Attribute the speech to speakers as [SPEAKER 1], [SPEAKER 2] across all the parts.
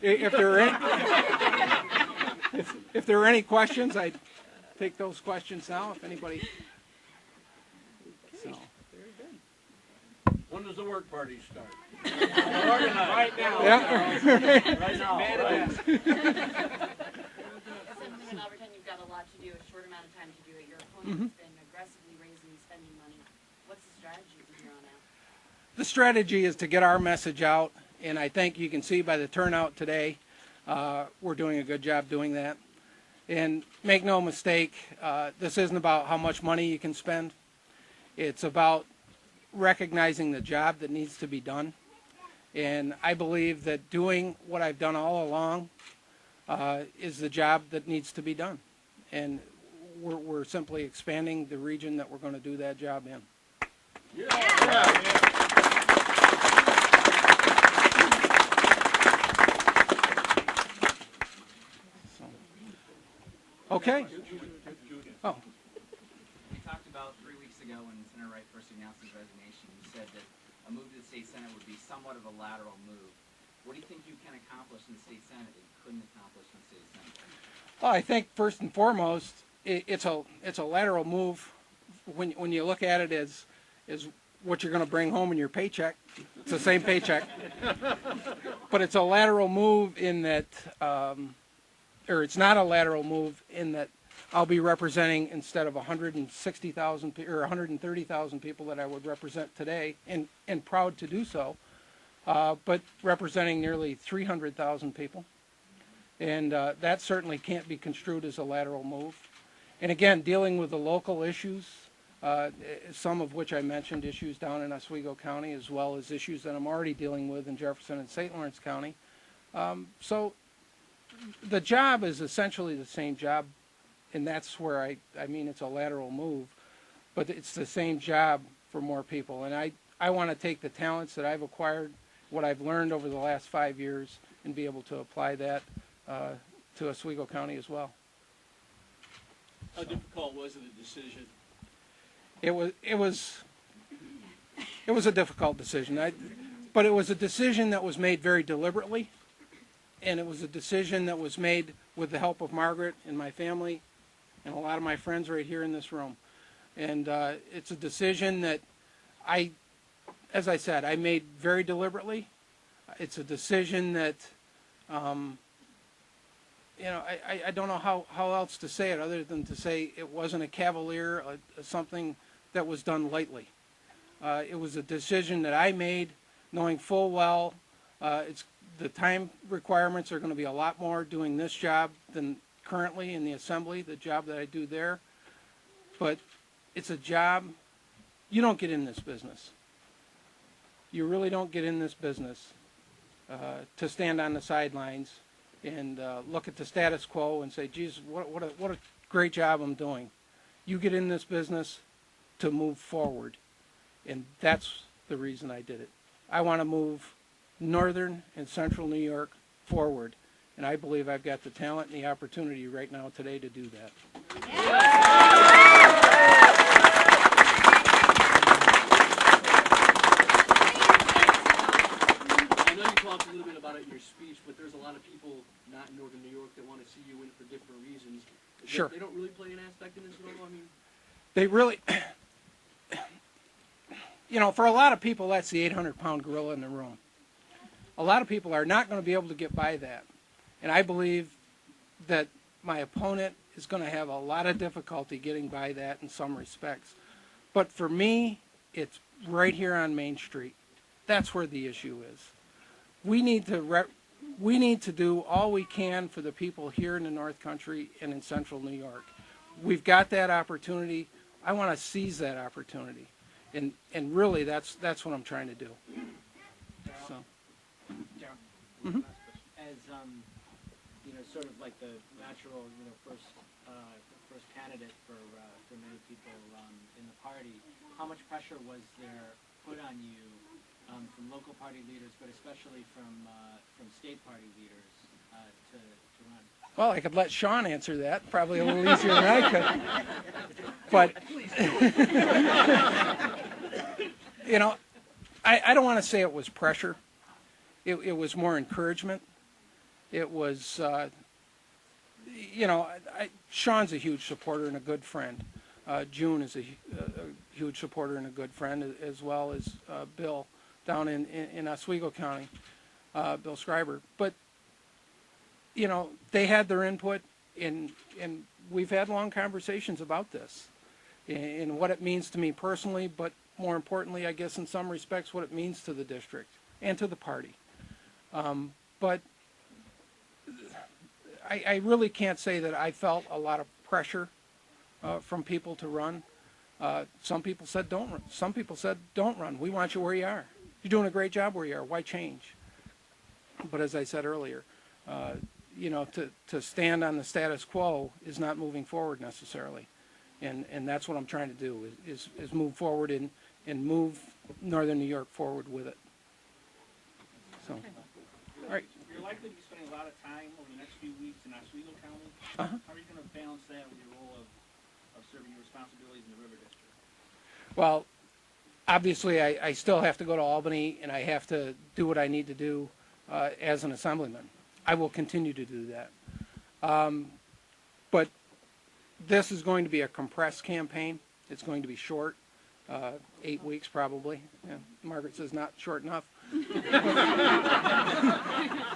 [SPEAKER 1] if there are any, if there are any questions, I'd take those questions now. If anybody. So.
[SPEAKER 2] Very good. When does the work party start?
[SPEAKER 3] Right now.
[SPEAKER 1] Yeah.
[SPEAKER 3] Right now.
[SPEAKER 4] Councilman Aubertine, you've got a lot to do, a short amount of time to do it. Your opponent has been aggressively raising and spending money. What's the strategy from here on out?
[SPEAKER 1] The strategy is to get our message out, and I think you can see by the turnout today, we're doing a good job doing that. And make no mistake, this isn't about how much money you can spend. It's about recognizing the job that needs to be done. And I believe that doing what I've done all along is the job that needs to be done. And we're simply expanding the region that we're going to do that job in. Okay. Oh.
[SPEAKER 5] You talked about 3 weeks ago when Senator Wright first announced his resignation. You said that a move to the state Senate would be somewhat of a lateral move. What do you think you can accomplish in the state Senate that you couldn't accomplish in the state Senate?
[SPEAKER 1] Well, I think first and foremost, it's a lateral move. When you look at it as what you're going to bring home in your paycheck, it's the same paycheck, but it's a lateral move in that, or it's not a lateral move in that I'll be representing, instead of 160,000 or 130,000 people that I would represent today, and proud to do so, but representing nearly 300,000 people. And that certainly can't be construed as a lateral move. And again, dealing with the local issues, some of which I mentioned, issues down in Oswego County, as well as issues that I'm already dealing with in Jefferson and St. Lawrence County. So the job is essentially the same job, and that's where I mean it's a lateral move, but it's the same job for more people. And I want to take the talents that I've acquired, what I've learned over the last 5 years, and be able to apply that to Oswego County as well.
[SPEAKER 3] How difficult was the decision?
[SPEAKER 1] It was a difficult decision, but it was a decision that was made very deliberately, and it was a decision that was made with the help of Margaret and my family and a lot of my friends right here in this room. And it's a decision that as I said, I made very deliberately. It's a decision that, I don't know how else to say it other than to say it wasn't a cavalier, something that was done lightly. It was a decision that I made knowing full well the time requirements are going to be a lot more doing this job than currently in the assembly, the job that I do there. But it's a job, you don't get in this business. You really don't get in this business to stand on the sidelines and look at the status quo and say, geez, what a great job I'm doing. You get in this business to move forward, and that's the reason I did it. I want to move northern and central New York forward, and I believe I've got the talent and the opportunity right now today to do that.
[SPEAKER 3] I know you talked a little bit about it in your speech, but there's a lot of people not in northern New York that want to see you in for different reasons.
[SPEAKER 1] Sure.
[SPEAKER 3] They don't really play an aspect in this at all? I mean,
[SPEAKER 1] they really, for a lot of people, that's the 800-pound gorilla in the room. A lot of people are not going to be able to get by that. And I believe that my opponent is going to have a lot of difficulty getting by that in some respects. But for me, it's right here on Main Street. That's where the issue is. We need to do all we can for the people here in the North Country and in central New York. We've got that opportunity. I want to seize that opportunity. And really, that's what I'm trying to do. So.
[SPEAKER 6] Darrel, as sort of like the natural, first candidate for many people in the party, how much pressure was there put on you from local party leaders, but especially from state party leaders to run?
[SPEAKER 1] Well, I could let Sean answer that, probably a little easier than I could. But, I don't want to say it was pressure. It was more encouragement. It was, you know, Sean's a huge supporter and a good friend. June is a huge supporter and a good friend, as well as Bill down in Oswego County, Bill Schreiber. But, you know, they had their input, and we've had long conversations about this and what it means to me personally, but more importantly, I guess in some respects, what it means to the district and to the party. But I really can't say that I felt a lot of pressure from people to run. Some people said don't run. Some people said don't run. We want you where you are. You're doing a great job where you are. Why change? But as I said earlier, you know, to stand on the status quo is not moving forward necessarily. And that's what I'm trying to do is move forward and move Northern New York forward with it. So, all right.
[SPEAKER 7] You're likely to be spending a lot of time over the next few weeks in Oswego County.
[SPEAKER 1] Uh-huh.
[SPEAKER 7] How are you going to balance that with your role of serving your responsibilities in the River District?
[SPEAKER 1] Well, obviously, I still have to go to Albany, and I have to do what I need to do as an assemblyman. I will continue to do that. But this is going to be a compressed campaign. It's going to be short, 8 weeks probably. Yeah, Margaret says not short enough.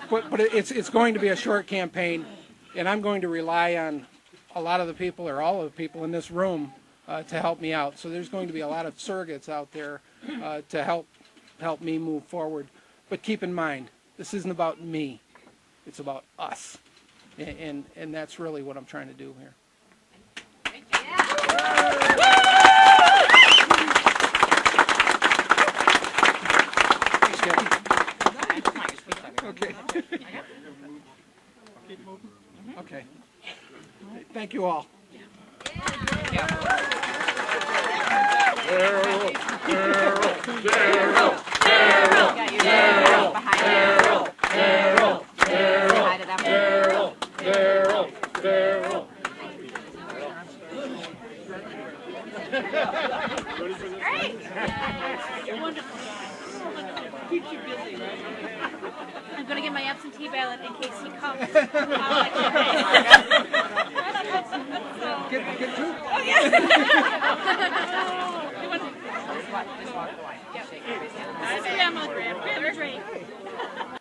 [SPEAKER 1] but it's going to be a short campaign, and I'm going to rely on a lot of the people, or all of the people in this room, to help me out. So there's going to be a lot of surrogates out there to help me move forward. But keep in mind, this isn't about me. It's about us. And that's really what I'm trying to do here. Thanks, Kathy. Okay. Okay. Thank you all.
[SPEAKER 8] Keeps you busy, right? I'm going to get my absentee ballot in case he comes. I'll let you know.
[SPEAKER 1] Get two.
[SPEAKER 8] Oh, yeah. Just walk away. Yeah. I'm a drink.